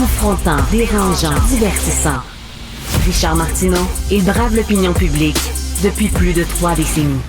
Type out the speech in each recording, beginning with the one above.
Confrontant, dérangeant, divertissant. Richard Martineau, il brave l'opinion publique depuis plus de 3 décennies.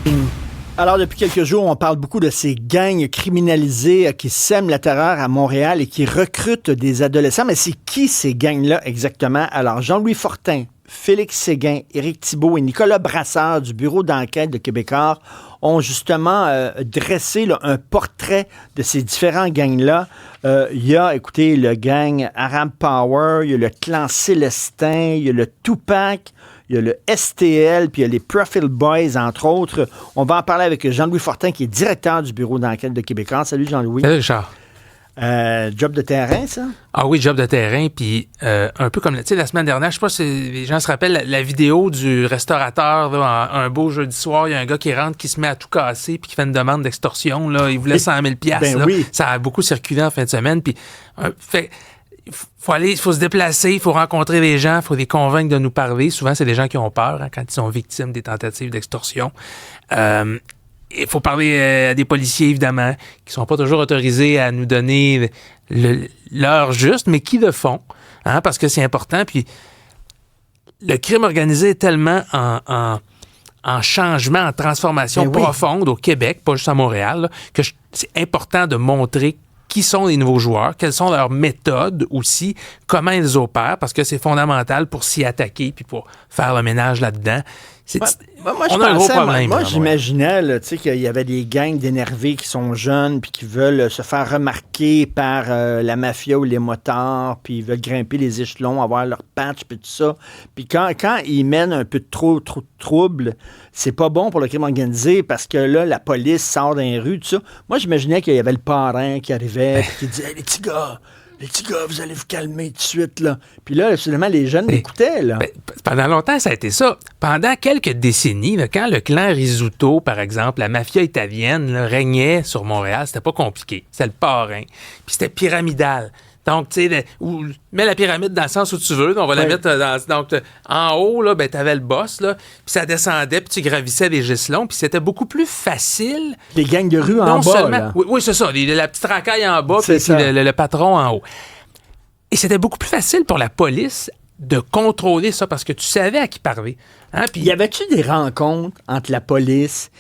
Alors, depuis quelques jours, on parle beaucoup de ces gangs criminalisés qui sèment la terreur à Montréal et qui recrutent des adolescents. Mais c'est qui ces gangs-là exactement? Alors, Jean-Louis Fortin, Félix Séguin, Éric Thibault et Nicolas Brasseur du bureau d'enquête de Québécois ont justement dressé là, un portrait de ces différents gangs-là. Il y a, écoutez, le gang Arab Power, il y a le clan Célestin, il y a le Tupac, il y a le STL, puis il y a les Profile Boys, entre autres. On va en parler avec Jean-Louis Fortin, qui est directeur du bureau d'enquête de Québécois. Salut Jean-Louis. Salut Richard. Job de terrain, ça? Ah oui, job de terrain, puis un peu comme, tu sais, la semaine dernière, je sais pas si les gens se rappellent, la vidéo du restaurateur, là, un beau jeudi soir, il y a un gars qui rentre, qui se met à tout casser, puis qui fait une demande d'extorsion, là, il voulait 100 000 Ben là. oui. Ça a beaucoup circulé en fin de semaine, puis il faut se déplacer, il faut rencontrer des gens, il faut les convaincre de nous parler. Souvent, c'est des gens qui ont peur quand ils sont victimes des tentatives d'extorsion. Il faut parler à des policiers, évidemment, qui ne sont pas toujours autorisés à nous donner l'heure juste, mais qui le font, hein, parce que c'est important. Puis le crime organisé est tellement en changement, en transformation profonde au Québec, pas juste à Montréal, là, que c'est important de montrer qui sont les nouveaux joueurs, quelles sont leurs méthodes aussi, comment ils opèrent, parce que c'est fondamental pour s'y attaquer puis pour faire le ménage là-dedans. On a un gros problème. Moi, j'imaginais là, qu'il y avait des gangs d'énervés qui sont jeunes puis qui veulent se faire remarquer par la mafia ou les motards, puis ils veulent grimper les échelons, avoir leur patch puis tout ça. Puis quand ils mènent un peu trop de trouble, c'est pas bon pour le crime organisé parce que là, la police sort dans les rues, tout ça. Moi, j'imaginais qu'il y avait le parrain qui arrivait puis qui disait hey, les petits gars, vous allez vous calmer tout de suite, là. Puis là, finalement, les jeunes l'écoutaient, là. Pendant longtemps, ça a été ça. Pendant quelques décennies, là, quand le clan Rizzuto, par exemple, la mafia italienne, là, régnait sur Montréal, c'était pas compliqué. C'était le parrain. Puis c'était pyramidal. Donc, tu sais, mets la pyramide dans le sens où tu veux. On va la mettre en haut, là, ben, t'avais le boss, là. Puis ça descendait, puis tu gravissais des échelons. Puis c'était beaucoup plus facile. Les gangs de rue en bas, là. Oui, c'est ça. La petite racaille en bas, puis le patron en haut. Et c'était beaucoup plus facile pour la police de contrôler ça parce que tu savais à qui parler. Hein? Puis, y avait-tu des rencontres entre la police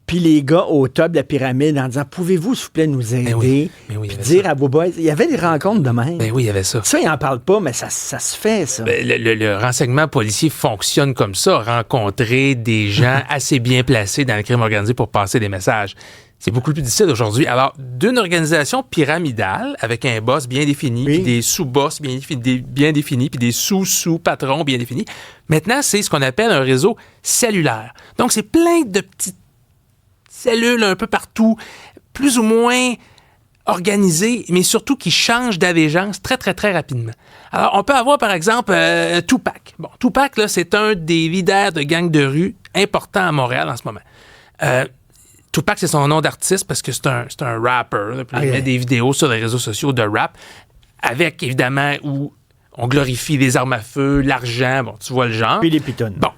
puis les gars au top de la pyramide en disant « Pouvez-vous, s'il vous plaît, nous aider? » Puis dire à vos boys, il y avait des rencontres de même. Ben oui, il y avait ça. Ça, ils n'en parlent pas, mais ça se fait, ça. Ben, le renseignement policier fonctionne comme ça, rencontrer des gens assez bien placés dans le crime organisé pour passer des messages. C'est beaucoup plus difficile aujourd'hui. Alors, d'une organisation pyramidale avec un boss bien défini, puis des sous-boss bien définis, puis des sous-patrons bien définis, maintenant, c'est ce qu'on appelle un réseau cellulaire. Donc, c'est plein de petites cellules un peu partout, plus ou moins organisées, mais surtout qui changent d'allégeance très, très, très rapidement. Alors, on peut avoir, par exemple, Tupac. Bon, Tupac, là, c'est un des leaders de gangs de rue importants à Montréal en ce moment. Tupac, c'est son nom d'artiste parce que c'est un rapper. Là, puis il met des vidéos sur les réseaux sociaux de rap avec, évidemment, où on glorifie les armes à feu, l'argent, bon, tu vois le genre. Puis les pitons. Bon.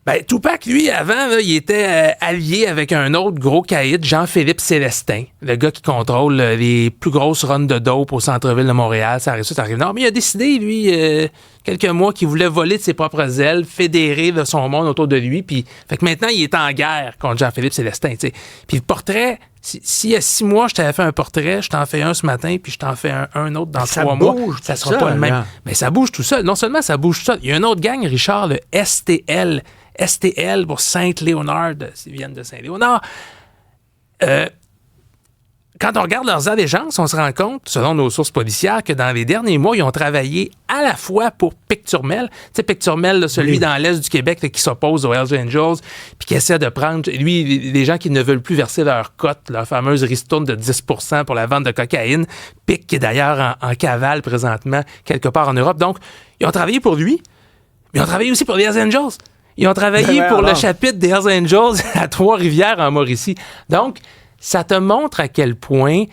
Ben, Tupac, lui, avant, là, il était allié avec un autre gros caïd, Jean-Philippe Célestin, le gars qui contrôle les plus grosses runs de dope au centre-ville de Montréal. Ça arrive non, mais il a décidé, lui, quelques mois, qu'il voulait voler de ses propres ailes, fédérer de son monde autour de lui. Puis, fait que maintenant, il est en guerre contre Jean-Philippe Célestin. T'sais. Puis le portrait, s'il y a 6 mois, je t'avais fait un portrait, je t'en fais un ce matin, puis je t'en fais un autre dans 3 mois. Ça sera pas le même. Mais ça bouge tout seul. Non seulement ça bouge tout seul, il y a un autre gang, Richard, le STL. STL pour Saint-Léonard, ils viennent de Saint-Léonard. Quand on regarde leurs allégeances, on se rend compte, selon nos sources policières, que dans les derniers mois, ils ont travaillé à la fois pour Picturmel. Tu sais, Picturmel, là, celui dans l'est du Québec là, qui s'oppose aux Hells Angels, puis qui essaie de prendre, lui, les gens qui ne veulent plus verser leur cote, leur fameuse ristourne de 10% pour la vente de cocaïne. Pic, qui est d'ailleurs en cavale présentement, quelque part en Europe. Donc, ils ont travaillé pour lui, mais ils ont travaillé aussi pour les Hells Angels. Ils ont travaillé pour le chapitre des Hells Angels à Trois-Rivières, en Mauricie. Donc, ça te montre à quel point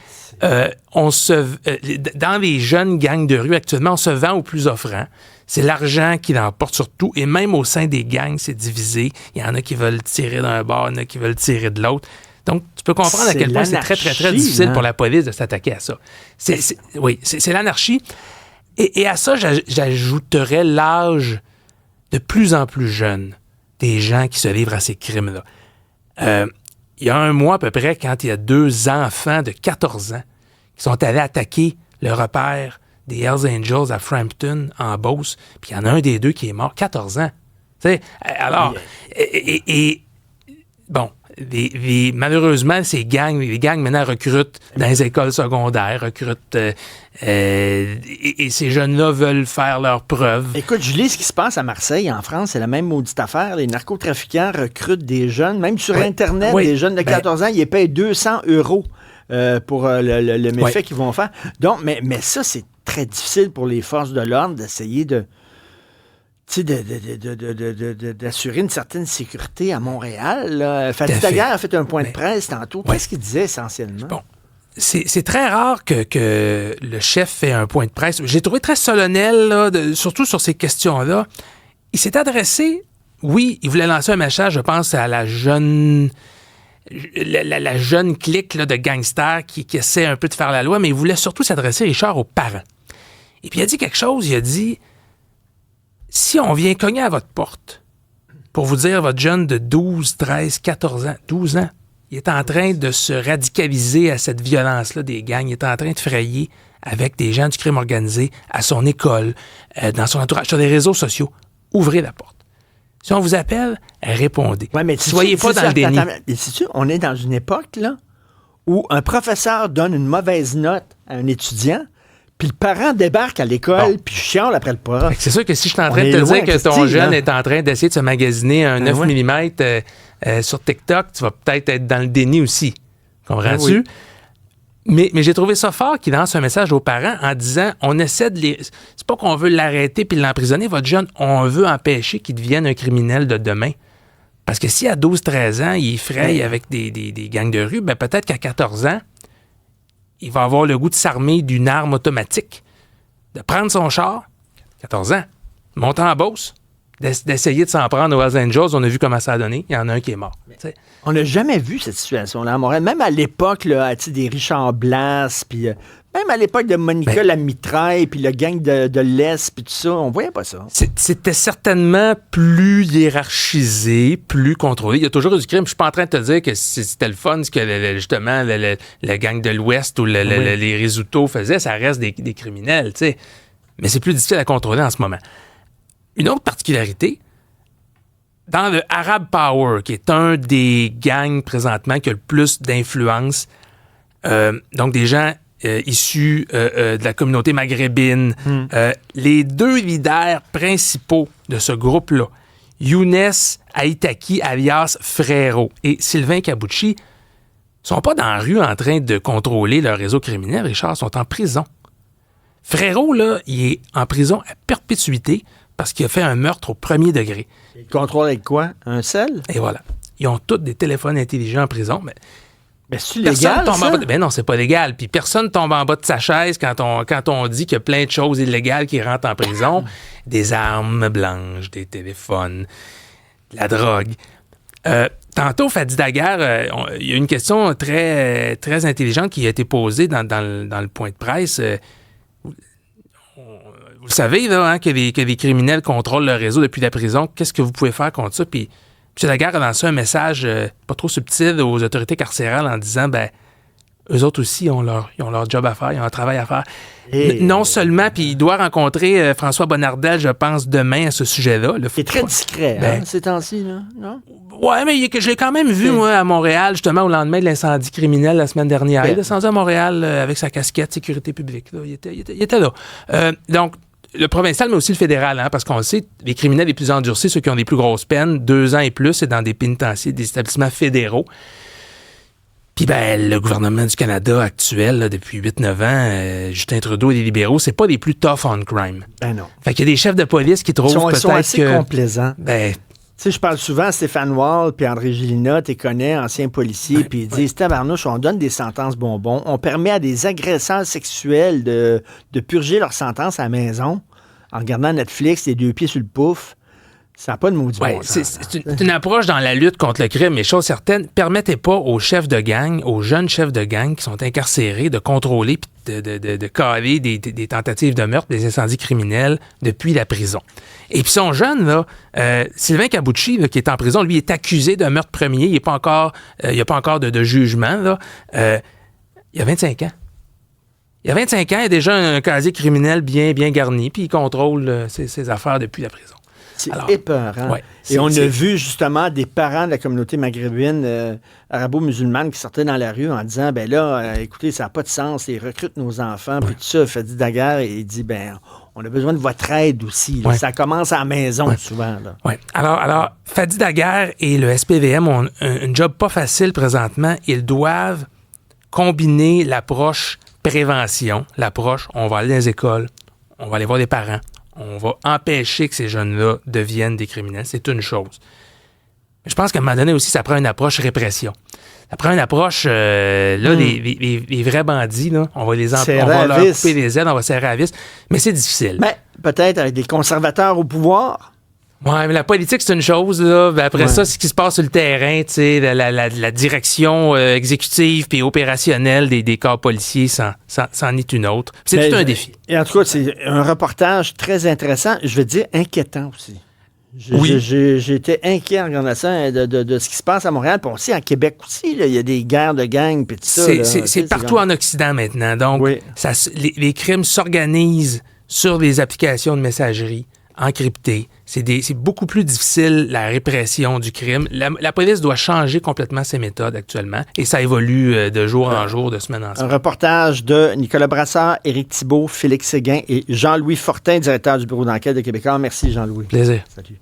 dans les jeunes gangs de rue actuellement, on se vend au plus offrant. C'est l'argent qui l'emporte sur tout. Et même au sein des gangs, c'est divisé. Il y en a qui veulent tirer d'un bord, il y en a qui veulent tirer de l'autre. Donc, tu peux comprendre à quel point c'est très, très, très difficile pour la police de s'attaquer à ça. C'est l'anarchie. Et à ça, j'ajouterais l'âge de plus en plus jeune des gens qui se livrent à ces crimes-là. Il y a un mois à peu près, quand il y a 2 enfants de 14 ans qui sont allés attaquer le repère des Hells Angels à Frampton, en Beauce, puis il y en a un des deux qui est mort, 14 ans. T'sais, alors, bon, malheureusement, les gangs maintenant recrutent dans les écoles secondaires, recrutent, et ces jeunes-là veulent faire leurs preuves. Écoute, Julie, ce qui se passe à Marseille, en France, c'est la même maudite affaire. Les narcotrafiquants recrutent des jeunes, même sur Internet, des jeunes de 14 ans, ils les payent 200 € pour le méfait qu'ils vont faire. Donc, mais ça, c'est très difficile pour les forces de l'ordre d'essayer d'assurer une certaine sécurité à Montréal. Fadi Daguerre a fait un point de presse tantôt. Qu'est-ce qu'il disait essentiellement? Bon. C'est très rare que le chef fait un point de presse. J'ai trouvé très solennel, là, surtout sur ces questions-là. Il s'est adressé, oui, il voulait lancer un message, je pense, à la jeune clique là, de gangsters qui essaie un peu de faire la loi, mais il voulait surtout s'adresser, Richard, aux parents. Et puis il a dit quelque chose, il a dit, si on vient cogner à votre porte pour vous dire votre jeune de 12, 13, 14 ans, 12 ans, il est en train de se radicaliser à cette violence-là des gangs, il est en train de frayer avec des gens du crime organisé à son école, dans son entourage, sur les réseaux sociaux, ouvrez la porte. Si on vous appelle, répondez. Ouais, mais soyez pas dans le déni. On est dans une époque là, où un professeur donne une mauvaise note à un étudiant, puis le parent débarque à l'école, puis chiale après le prof. C'est sûr que si je suis en train de te dire que ton jeune est en train d'essayer de se magasiner un 9 mm sur TikTok, tu vas peut-être être dans le déni aussi. Comprends-tu? Oui. Mais j'ai trouvé ça fort qu'il lance un message aux parents en disant, on essaie de les... C'est pas qu'on veut l'arrêter puis l'emprisonner, votre jeune, on veut empêcher qu'il devienne un criminel de demain. Parce que si à 12-13 ans, il fraye avec des gangs de rue, ben peut-être qu'à 14 ans, il va avoir le goût de s'armer d'une arme automatique, de prendre son char, 14 ans, monter en Beauce, d'essayer de s'en prendre aux Hells Angels. On a vu comment ça a donné. Il y en a un qui est mort. T'sais. On n'a jamais vu cette situation-là à Montréal. Même à l'époque là, des Richard Blas, puis même à l'époque de Monica Lamitraille, puis le gang de l'Est, puis tout ça, on voyait pas ça. C'était certainement plus hiérarchisé, plus contrôlé. Il y a toujours eu du crime. Je suis pas en train de te dire que c'était le fun, ce que justement le gang de l'Ouest ou les Risotto faisaient. Ça reste des criminels, tu sais. Mais c'est plus difficile à contrôler en ce moment. Une autre particularité, dans le Arab Power, qui est un des gangs présentement qui a le plus d'influence, donc des gens issus de la communauté maghrébine, les 2 leaders principaux de ce groupe-là, Younes Aitaki alias Frérot et Sylvain Cabouchi, sont pas dans la rue en train de contrôler leur réseau criminel, Richard, sont en prison. Frérot, là, il est en prison à perpétuité parce qu'il a fait un meurtre au 1er degré. Il contrôle avec quoi? Un sel? Et voilà. Ils ont tous des téléphones intelligents en prison, mais c'est légal, ça? Ben non, c'est pas légal. Puis personne tombe en bas de sa chaise quand on dit qu'il y a plein de choses illégales qui rentrent en prison. Des armes blanches, des téléphones, de la drogue. Tantôt, Fadi Daguerre, il y a une question très, très intelligente qui a été posée dans le point de presse. Vous le savez, là, hein, que les criminels contrôlent le réseau depuis la prison. Qu'est-ce que vous pouvez faire contre ça? Puis M. Daguerre a lancé un message pas trop subtil aux autorités carcérales en disant, eux autres aussi, ils ont leur job à faire, ils ont un travail à faire. Non seulement, puis il doit rencontrer François Bonnardel, je pense, demain à ce sujet-là. C'est très discret, ces temps-ci, là, non? Ouais, mais je l'ai quand même vu, moi, à Montréal, justement, au lendemain de l'incendie criminel la semaine dernière. Il est descendu à Montréal avec sa casquette sécurité publique. Là. Il était là. Donc, le provincial, mais aussi le fédéral, hein, parce qu'on le sait, les criminels les plus endurcis, ceux qui ont les plus grosses peines, 2 ans et plus, c'est dans des pénitenciers, des établissements fédéraux. Puis le gouvernement du Canada actuel, là, depuis 8-9 ans, Justin Trudeau et les libéraux, c'est pas les plus tough on crime. Non. Fait qu'il y a des chefs de police qui trouvent peut-être que... Ils sont assez complaisants. Tu sais, je parle souvent à Stéphane Wall puis André Gélina, tu connais, anciens policiers, puis ils disent, tabarnouche, on donne des sentences bonbons, on permet à des agresseurs sexuels de purger leur sentence à la maison en regardant Netflix, les 2 pieds sur le pouf. Ça n'a pas de maudit bon sens. C'est une approche dans la lutte contre le crime, mais chose certaine, permettez pas aux chefs de gang, aux jeunes chefs de gang qui sont incarcérés de contrôler puis de caler des tentatives de meurtre, des incendies criminels depuis la prison. Et puis son jeune, là, Sylvain Cabucci, là, qui est en prison, lui est accusé d'un meurtre premier. Il n'y a pas encore de jugement. Là. Il a 25 ans. Il a 25 ans, il a déjà un casier criminel bien garni, puis il contrôle ses affaires depuis la prison. C'est épeurant. Ouais, et on a vu justement des parents de la communauté maghrébine arabo-musulmane qui sortaient dans la rue en disant, ben là, écoutez, ça n'a pas de sens, ils recrutent nos enfants, puis tout ça. Fadi Daguerre, il dit, ben, on a besoin de votre aide aussi. Là. Ça commence à la maison, souvent. Oui. Alors, Fadi Daguerre et le SPVM ont un job pas facile présentement. Ils doivent combiner l'approche prévention, l'approche, on va aller dans les écoles, on va aller voir les parents, on va empêcher que ces jeunes-là deviennent des criminels. C'est une chose. Mais je pense qu'à un moment donné aussi, ça prend une approche répression. Ça prend une approche, les vrais bandits, là, on va leur couper les ailes, on va serrer à vis. Mais c'est difficile. Ben, peut-être avec des conservateurs au pouvoir. Oui, mais la politique, c'est une chose. Là. Ben après ça, c'est ce qui se passe sur le terrain, tu sais, la direction exécutive puis opérationnelle des corps policiers, c'en est une autre. C'est tout un défi. Et en tout cas, c'est un reportage très intéressant, je veux dire inquiétant aussi. J'ai été inquiet en regardant ça de ce qui se passe à Montréal, puis aussi à Québec aussi. Là, il y a des guerres de gangs, puis tout ça. C'est partout en Occident maintenant. Donc, les crimes s'organisent sur des applications de messagerie encryptées. C'est beaucoup plus difficile, la répression du crime. La police doit changer complètement ses méthodes actuellement, et ça évolue de jour en jour, de semaine en semaine. Un reportage de Nicolas Brassard, Éric Thibault, Félix Séguin et Jean-Louis Fortin, directeur du bureau d'enquête de Québécois. Merci, Jean-Louis. Plaisir. Salut.